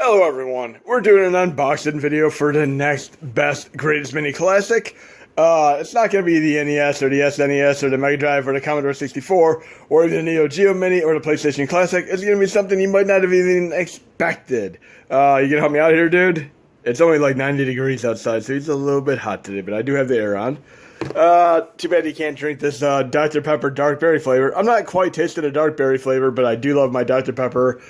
Hello everyone, we're doing an unboxing video for the next best greatest mini classic. It's not going to be the NES or the SNES or the Mega Drive or the Commodore 64 or even the Neo-Geo Mini or the PlayStation Classic. It's going to be something you might not have even expected. You going to help me out here, dude? It's only like 90 degrees outside, so it's a little bit hot today, but I do have the air on. Too bad you can't drink this Dr. Pepper dark berry flavor. I'm not quite tasting a dark berry flavor, but I do love my Dr. Pepper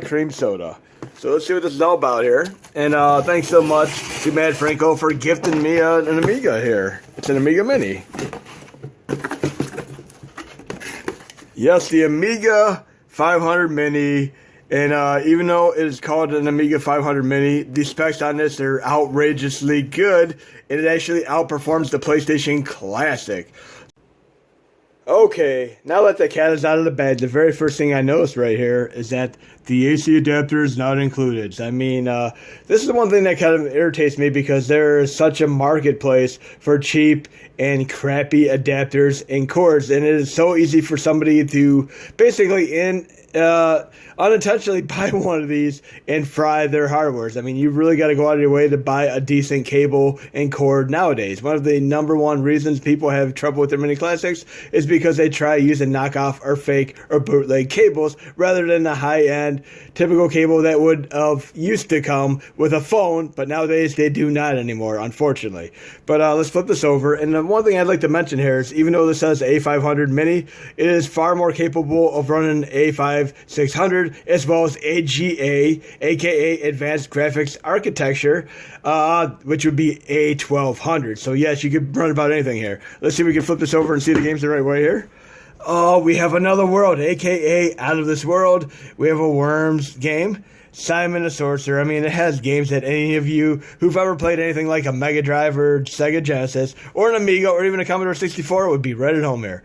cream soda. So let's see what this is all about here. And thanks so much to Matt Franco for gifting me an Amiga here. It's an Amiga Mini. Yes, the Amiga 500 Mini. And even though it is called an Amiga 500 Mini, the specs on this are outrageously good. And it actually outperforms the PlayStation Classic. Okay, now that the cat is out of the bag, the very first thing I noticed right here is that the AC adapter is not included. I mean, this is the one thing that kind of irritates me because there is such a marketplace for cheap and crappy adapters and cords, and it is so easy for somebody to basically unintentionally buy one of these and fry their hardwares. I mean, you really got to go out of your way to buy a decent cable and cord nowadays. One of the number one reasons people have trouble with their mini classics is because they try using knockoff or fake or bootleg cables rather than the high-end typical cable that would have used to come with a phone, but nowadays they do not anymore, unfortunately. But let's flip this over. And the one thing I'd like to mention here is even though this says A500 Mini, it is far more capable of running A5600 as well as AGA, aka Advanced Graphics Architecture, which would be A1200. So yes, you could run about anything here. Let's see if we can flip this over and see the games the right way here. Oh, we have another world, aka Out of This World. We have a Worms game. Simon the Sorcerer. I mean, it has games that any of you who've ever played anything like a Mega Drive or Sega Genesis or an Amiga or even a Commodore 64 would be right at home here.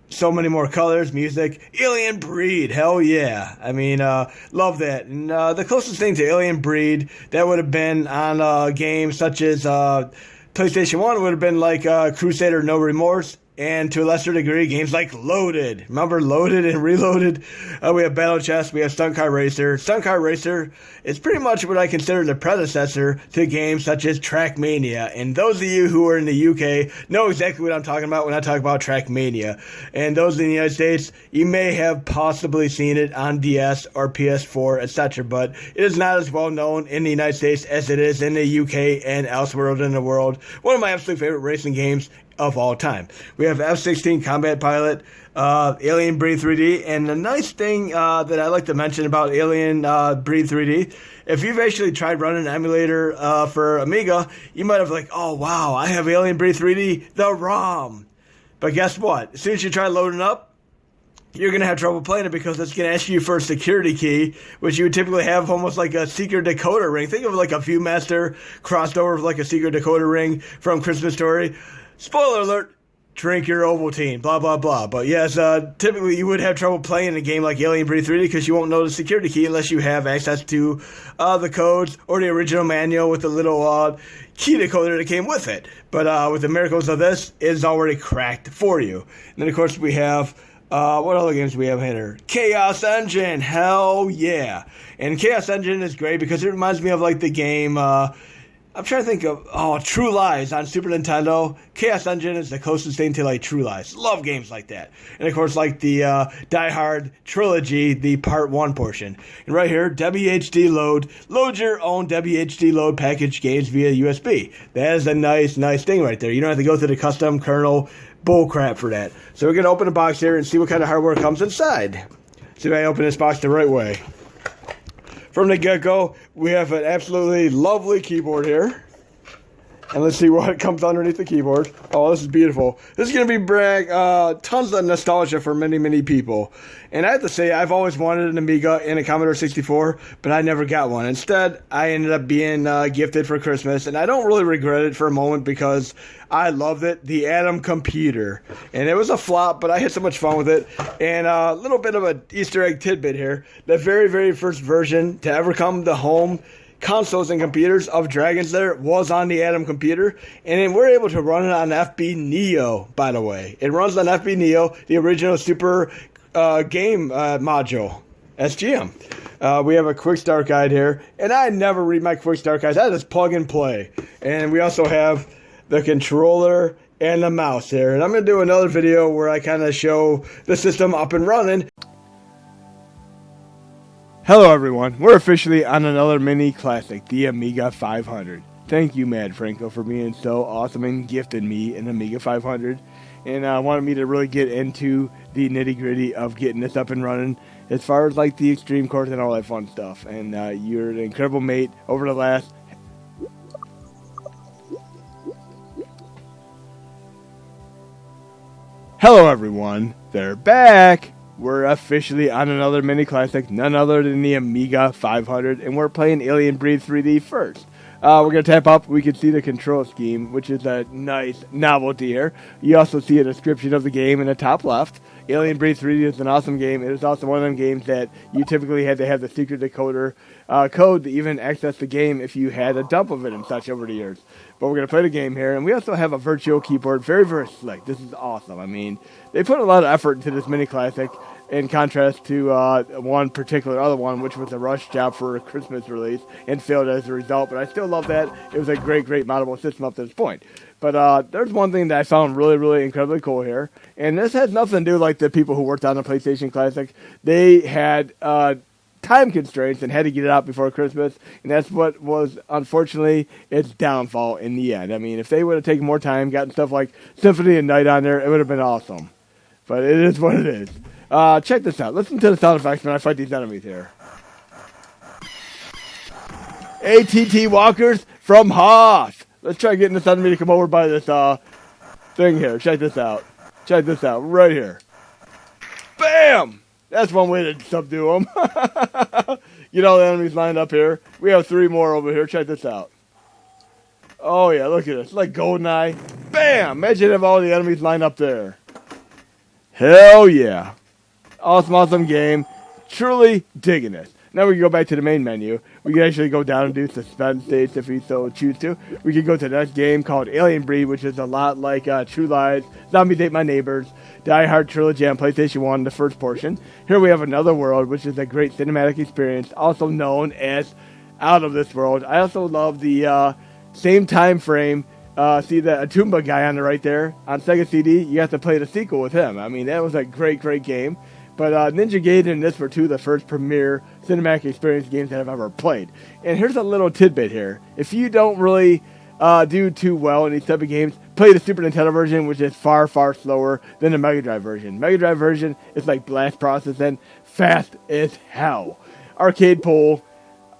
So many more colors, music. Alien Breed, hell yeah. I mean, love that. And the closest thing to Alien Breed that would have been on games such as PlayStation 1 would have been like Crusader No Remorse. And to a lesser degree, games like Loaded. Remember Loaded and Reloaded? We have Battle Chess, we have Stunt Car Racer. Stunt Car Racer is pretty much what I consider the predecessor to games such as Trackmania. And those of you who are in the UK know exactly what I'm talking about when I talk about Trackmania. And those in the United States, you may have possibly seen it on DS or PS4, etc. But it is not as well known in the United States as it is in the UK and elsewhere in the world. One of my absolute favorite racing games of all time. We have F-16 Combat Pilot, Alien Breed 3D, and the nice thing that I like to mention about Alien Breed 3D, if you've actually tried running an emulator for Amiga, you might have like, oh wow, I have Alien Breed 3D, the ROM. But guess what? As soon as you try loading up, you're going to have trouble playing it because it's going to ask you for a security key, which you would typically have almost like a secret decoder ring. Think of it like a Viewmaster crossed over with like a secret decoder ring from Christmas Story. Spoiler alert, drink your Ovaltine, blah, blah, blah. But yes, typically you would have trouble playing a game like Alien Breed 3D because you won't know the security key unless you have access to the codes or the original manual with the little key decoder that came with it. But with the miracles of this, it's already cracked for you. And then, of course, we have, what other games do we have here? Chaos Engine, hell yeah. And Chaos Engine is great because it reminds me of like the game, I'm trying to think of, True Lies on Super Nintendo. Chaos Engine is the closest thing to, like, True Lies. Love games like that. And, of course, like the Die Hard trilogy, the Part 1 portion. And right here, WHD Load. Load your own WHD Load package games via USB. That is a nice, nice thing right there. You don't have to go through the custom kernel bullcrap for that. So we're going to open the box here and see what kind of hardware comes inside. See if I open this box the right way. From the get-go, we have an absolutely lovely keyboard here. And let's see what comes underneath the keyboard. Oh, this is beautiful. This is going to be tons of nostalgia for many, many people. And I have to say, I've always wanted an Amiga and a Commodore 64, but I never got one. Instead, I ended up being gifted for Christmas, and I don't really regret it for a moment because I loved it, the Atom Computer. And it was a flop, but I had so much fun with it. And a little bit of an Easter egg tidbit here. The very, very first version to ever come to home consoles and computers of Dragon's Lair was on the Atom Computer, and then we're able to run it on FB Neo, by the way. It runs on FB Neo, the original Super game module. SGM. We have a quick start guide here, and I never read my quick start guides. I just plug and play. And we also have the controller and the mouse here. And I'm going to do another video where I kind of show the system up and running. Hello everyone, we're officially on another mini classic, the Amiga 500. Thank you, Mad Franco, for being so awesome and gifting me an Amiga 500. And wanted me to really get into the nitty gritty of getting this up and running as far as like the Xtreme course and all that fun stuff. And you're an incredible mate over the last... Hello everyone, they're back! We're officially on another mini classic, none other than the Amiga 500, and we're playing Alien Breed 3D first. We're going to tap up, we can see the control scheme, which is a nice novelty here. You also see a description of the game in the top left. Alien Breed 3D is an awesome game. It is also one of them games that you typically had to have the secret decoder code to even access the game if you had a dump of it and such over the years. But we're going to play the game here, and we also have a virtual keyboard. Very, very slick. This is awesome. I mean, they put a lot of effort into this mini classic in contrast to one particular other one, which was a rush job for a Christmas release and failed as a result. But I still love that. It was a great, great moddable system up to this point. But there's one thing that I found really, really incredibly cool here. And this has nothing to do like the people who worked on the PlayStation Classic. They had time constraints and had to get it out before Christmas. And that's what was, unfortunately, its downfall in the end. I mean, if they would have taken more time, gotten stuff like Symphony and Night on there, it would have been awesome. But it is what it is. Check this out. Listen to the sound effects when I fight these enemies here. ATT walkers from Hoth. Let's try getting this enemy to come over by this thing here. Check this out. Check this out. Right here. Bam! That's one way to subdue them. Get all the enemies lined up here. We have 3 more over here. Check this out. Oh yeah, look at this. Like GoldenEye. Bam! Imagine if all the enemies lined up there. Hell yeah. Awesome, awesome game. Truly digging this. Now we can go back to the main menu. We can actually go down and do suspend states if we so choose to. We can go to the next game called Alien Breed, which is a lot like True Lies, Zombies Ate My Neighbors, Die Hard Trilogy on PlayStation 1, the first portion. Here we have Another World, which is a great cinematic experience, also known as Out of This World. I also love the same time frame. See the Atumba guy on the right there on Sega CD. You have to play the sequel with him. I mean, that was a great, great game. But Ninja Gaiden and this were 2 of the first premier cinematic experience games that I've ever played. And here's a little tidbit here. If you don't really do too well in these type of games, play the Super Nintendo version, which is far, far slower than the Mega Drive version. Mega Drive version is like blast processing, fast as hell. Arcade Pool,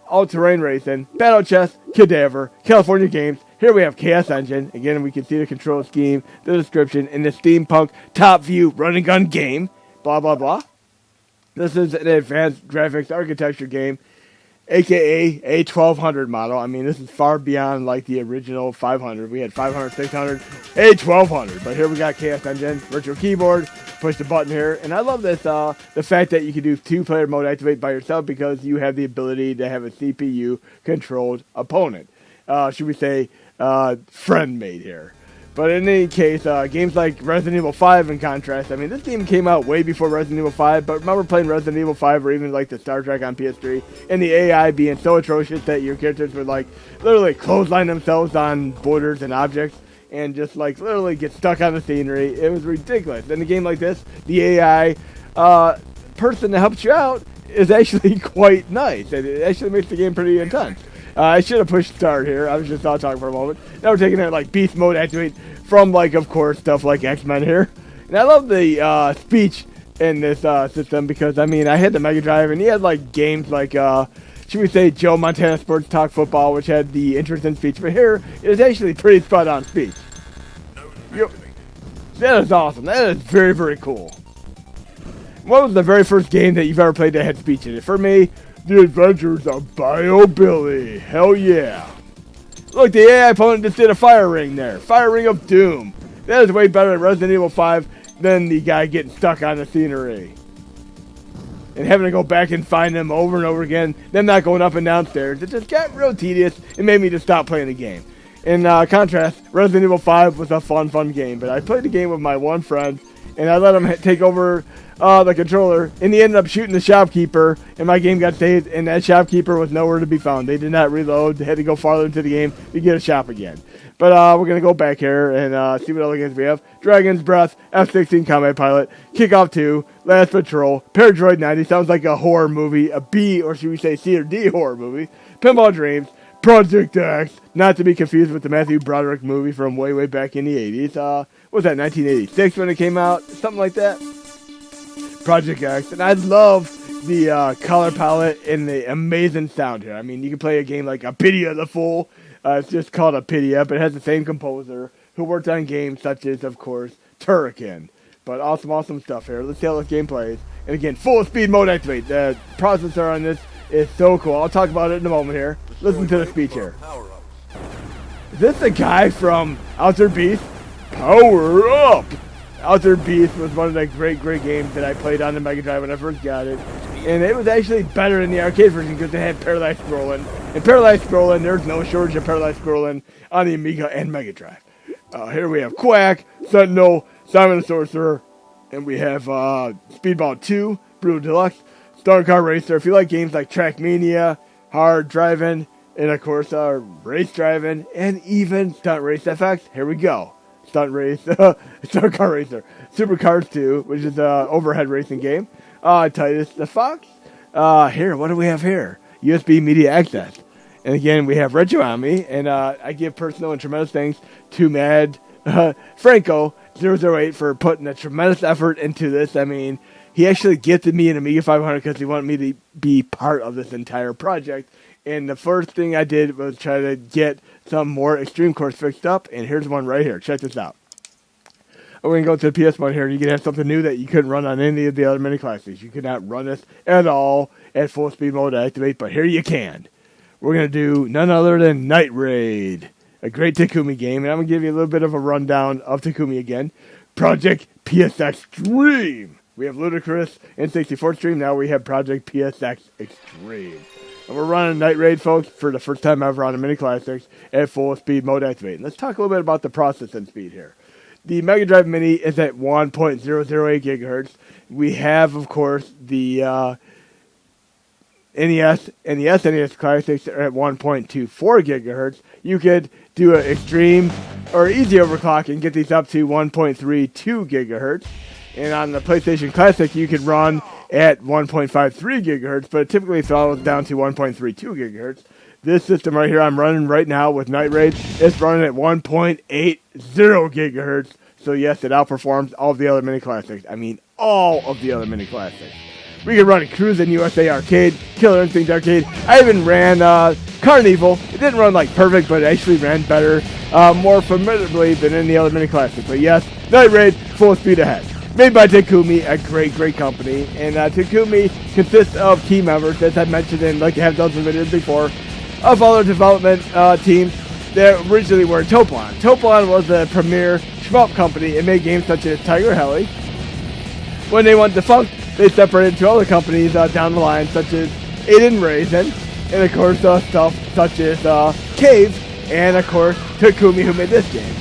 all-terrain racing, Battle Chess, Cadaver, California Games. Here we have Chaos Engine. Again, we can see the control scheme, the description, and the steampunk top view run-and-gun game. Blah, blah, blah. This is an advanced graphics architecture game, a.k.a. a 1200 model. I mean, this is far beyond like the original 500. We had 500, 600, a 1200. But here we got Chaos Engine, virtual keyboard, push the button here. And I love this, the fact that you can do 2-player mode activate by yourself because you have the ability to have a CPU-controlled opponent. Should we say, friend mate here. But in any case, games like Resident Evil 5 in contrast, I mean, this game came out way before Resident Evil 5, but remember playing Resident Evil 5 or even like the Star Trek on PS3, and the AI being so atrocious that your characters would like literally clothesline themselves on borders and objects and just like literally get stuck on the scenery. It was ridiculous. In a game like this, the AI person that helps you out is actually quite nice, and it actually makes the game pretty intense. I should have pushed start here. I was just not talking for a moment. Now we're taking it like beast mode activate from like, of course, stuff like X-Men here. And I love the speech in this system because, I mean, I had the Mega Drive and he had like games like, should we say, Joe Montana Sports Talk Football, which had the interest in speech. But here, it is actually pretty spot on speech. That is awesome. That is very, very cool. What was the very first game that you've ever played that had speech in it? For me, The Adventures of Bio Billy. Hell yeah. Look, the AI opponent just did a fire ring there. Fire ring of doom. That is way better than Resident Evil 5 than the guy getting stuck on the scenery. And having to go back and find them over and over again. Them not going up and down stairs. It just got real tedious. It made me just stop playing the game. In contrast, Resident Evil 5 was a fun game. But I played the game with my one friend. and I let him take over the controller, and he ended up shooting the shopkeeper, and my game got saved, and that shopkeeper was nowhere to be found. They did not reload. They had to go farther into the game to get a shop again. But we're going to go back here and see what other games we have. Dragon's Breath, F-16 Combat Pilot, Kickoff 2, Last Patrol, Paradroid 90, sounds like a horror movie, a B, or should we say C or D horror movie, Pinball Dreams, Project X, not to be confused with the Matthew Broderick movie from way back in the 80s. What was that, 1986 when it came out? Something like that? Project X, and I love the color palette and the amazing sound here. I mean, you can play a game like Apidia the Fool. It's just called Apidia, but it has the same composer who worked on games such as, of course, Turrican. But awesome stuff here. Let's see how this game plays. And again, full speed mode activate. The processor on this is so cool. I'll talk about it in a moment here. Listen to the speech here. Is this the guy from Outer Beast? Power up! Outer Beast was one of the great games that I played on the Mega Drive when I first got it. And it was actually better in the arcade version because it had parallax scrolling. And parallax scrolling, there's no shortage of parallax scrolling on the Amiga and Mega Drive. Here we have Quack, Sentinel, Simon the Sorcerer, and we have Speedball 2, Brutal Deluxe, Star Car Racer. If you like games like Trackmania, Hard Driving, and of course Race Driving, and even Stunt Race FX, here we go. Stunt Race, Star Car Racer, Super Cars 2, which is an overhead racing game. Titus the Fox. Here, what do we have here? USB Media Access. And again, we have RetroArch, and I give personal and tremendous thanks to Mad Franco 008 for putting a tremendous effort into this. I mean, he actually gifted me an Amiga 500 because he wanted me to be part of this entire project. And the first thing I did was try to get some more Xtreme cores fixed up, and here's one right here. Check this out. We're going to go to the PS1 here. You can have something new that you couldn't run on any of the other mini classics. You could not run this at all at full speed mode activate, but here you can. We're going to do none other than Night Raid, a great Takumi game, and I'm going to give you a little bit of a rundown of Takumi again. Project PSX Extreme. We have Ludicrous and 64 Stream. Now we have Project PSX Extreme. And we're running Night Raid, folks, for the first time ever on the Mini Classics at full speed mode activate. And let's talk a little bit about the processing speed here. The Mega Drive Mini is at 1.008 gigahertz. We have, of course, the NES and the SNES Classics are at 1.24 gigahertz. You could do an extreme or easy overclock and get these up to 1.32 gigahertz. And on the PlayStation Classic, you could run at 1.53 gigahertz, but it typically falls down to 1.32 gigahertz. This system right here I'm running right now with Night Raid is running at 1.80 gigahertz. So yes, it outperforms all of the other mini classics. I mean, all of the other mini classics. We can run Cruisin' USA Arcade, Killer Instinct Arcade. I even ran Carnival. It didn't run like perfect, but it actually ran better, more formidably than any other mini classic. But yes, Night Raid, full speed ahead. Made by Takumi, a great company. And Takumi consists of team members, as I mentioned, and like I have done some videos before, of other development teams that originally were Toplon. Toplon was the premier SHMUP company and made games such as Tiger Heli. When they went defunct, they separated to other companies down the line, such as Aiden Raisin, and of course stuff such as Cave, and of course Takumi, who made this game.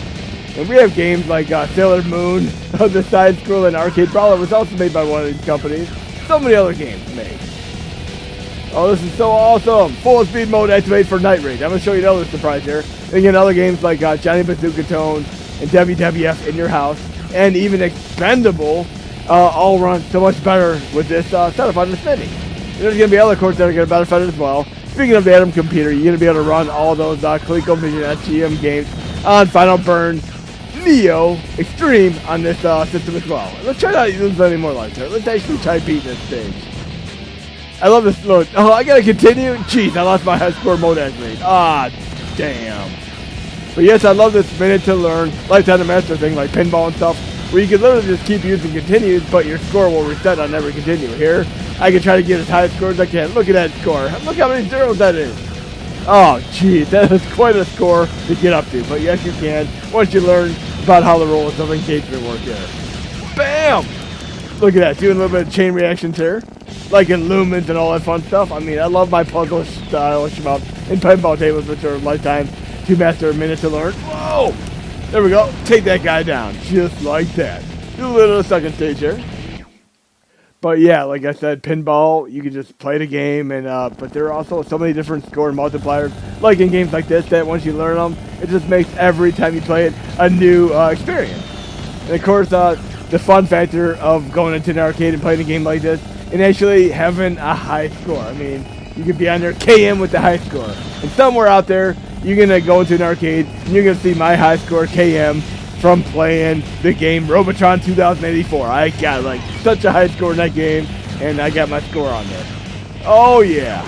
And we have games like Sailor Moon, the side-scrolling arcade brawler was also made by one of these companies. So many other games made. Oh, this is so awesome! Full speed mode activate for Night Raid. I'm going to show you another surprise here. And again, other games like Johnny Bazooka Tone and WWF in your house, and even Expendable, all run so much better with this setup on this Mini. There's going to be other cores that are going to benefit as well. Speaking of the Atom Computer, you're going to be able to run all those ColecoVision SGM games on Final Burn Neo Extreme on this system as well. Let's try not to use any more lights here. Let's actually try beating this stage. I love this mode. Oh, I gotta continue? Jeez, I lost my high score mode activate. Ah, damn. But yes, I love this minute to learn lifetime to master thing like pinball and stuff, where you can literally just keep using continues, but your score will reset on every continue. Here, I can try to get as high a score as I can. Look at that score. Look how many zeros that is. Oh, geez, that is quite a score to get up to. But yes, you can, once you learn about how the rules of engagement work here. Bam! Look at that, doing a little bit of chain reactions here. Like in Lumens and all that fun stuff. I mean, I love my puzzle style SHMUP and pinball tables, which are lifetime to master, a minute to learn. Whoa! There we go. Take that guy down. Just like that. a little second stage here. But yeah, like I said, pinball, you can just play the game, and but there are also so many different score multipliers, like in games like this, that once you learn them, it just makes every time you play it a new experience. And of course, the fun factor of going into an arcade and playing a game like this, and actually having a high score. I mean, you could be on there KM with the high score. And somewhere out there, you're going to go into an arcade, and you're going to see my high score KM from playing the game Robotron 2084. I got like such a high score in that game, and I got my score on there. Oh yeah.